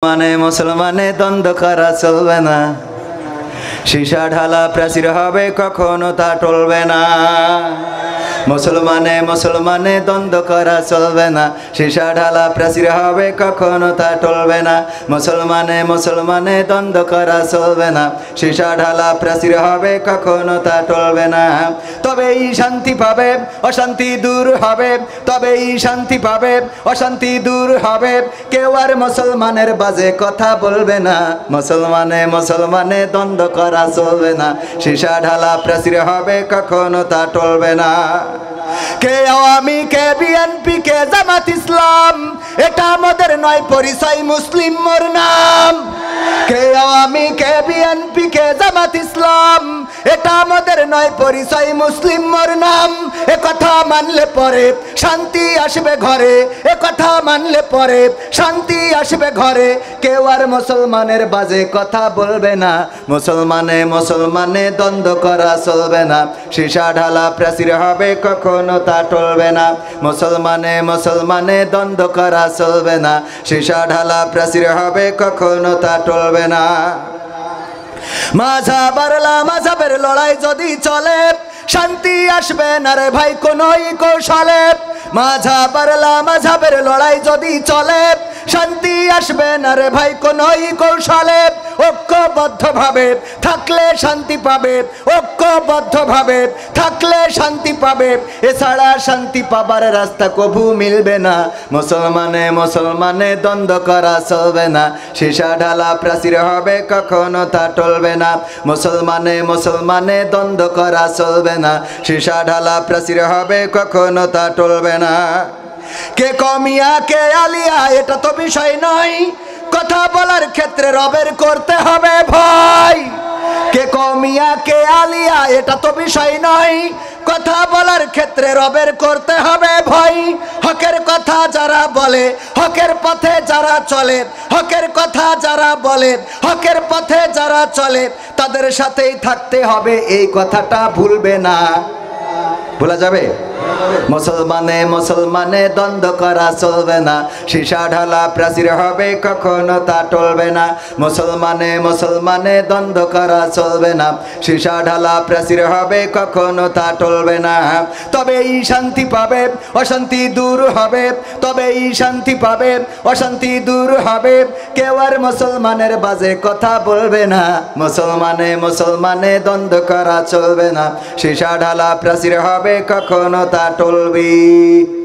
মানে মুসলমানে দ্বন্দ্ব করা চলবে না, সীসা ঢালা প্রাচীর হবে কখনো তা টলবে না। মুসলমানে দ্বন্দ্ব করা চলবে না, সীসা ঢালা প্রাচীর হবে কখনো তা টলবে না। মুসলমানে দ্বন্দ্ব করা চলবে না, সীসা ঢালা প্রাচীর হবে কখনো তা টলবে না। তবেই শান্তি পাবে, অশান্তি দূর হবে, তবেই শান্তি পাবে, অশান্তি দূর হবে। কেউ আর মুসলমানের বাজে কথা বলবে না। মুসলমানে দ্বন্দ্ব করা চলবে না, সীসা ঢালা প্রাচীর হবে কখনো তা টলবে না। কে আওয়ামী, কে বিএনপি, কে জামাত ইসলাম, এটা আমাদের নয় পরিচয়, মুসলিম মোর নাম। কে আওয়ামী, কে বিএনপি, কে জামাত ইসলাম, এটা আমাদের নয় পরিচয়, মুসলিম মোর নাম। এ কথা মানলে পরে শান্তি আসবে ঘরে, এ কথা মানলে পরে শান্তি আসবে ঘরে। কেউ আর মুসলমানের বাজে কথা বলবে না। মুসলমানে দ্বন্দ্ব করা চলবে না, সীসা ঢালা প্রাচীর হবে কখনো তা টলবে না। মুসলমানে দ্বন্দ্ব করা চলবে না, সীসা ঢালা প্রাচীর হবে কখনো তা টলবে না। মাঝাবের লড়াই যদি চলে, শান্তি আসবে না রে ভাই কোনই কৌশলে। মাঝাবের লড়াই যদি চলে, শান্তি আসবে না রে ভাই কোনই কৌশলে। ঐক্যবদ্ধভাবে থাকলে শান্তি পাবে, ঐক্যবদ্ধভাবে থাকলে শান্তি পাবে। এছাড়া শান্তি পাবার রাস্তা কভু মিলবে না। মুসলমানে দ্বন্দ্ব করা চলবে না, সীসা ঢালা প্রাচীর হবে কখনো তা টলবে না। মুসলমানে দ্বন্দ্ব করা চলবে না, সীসা ঢালা প্রাচীর হবে কখনো তা টলবে না। কে কমিয়া কে আলিয়া এটা তো বিষয় নয়, কথা বলার ক্ষেত্রে রবের করতে হবে ভয়। কে কমিয়া কে আলিয়া এটা তো বিষয় নয়, কথা বলার ক্ষেত্রে রবের করতে হবে ভয়। হকের কথা যারা বলে, হকের পথে যারা চলে, হকের কথা যারা বলে, হকের পথে যারা চলে, তাদের সাথেই থাকতে হবে, এই কথাটা ভুলবে না। ভোলা যাবে? মুসলমানে দ্বন্দ্ব করা চলবে না, সীসা ঢালা প্রাচীর হবে কখনো তা টলবে না। মুসলমানে দ্বন্দ্ব করা চলবে না, সীসা ঢালা প্রাচীর হবে কখনো তা টলবে না। তবেই শান্তি পাবে, অশান্তি দূর হবে, তবেই শান্তি পাবে, অশান্তি দূর হবে। কেউ আর মুসলমানের বাজে কথা বলবে না। মুসলমানে দ্বন্দ্ব করা চলবে না, সীসা ঢালা প্রাচীর হবে কখনো তা টলবে।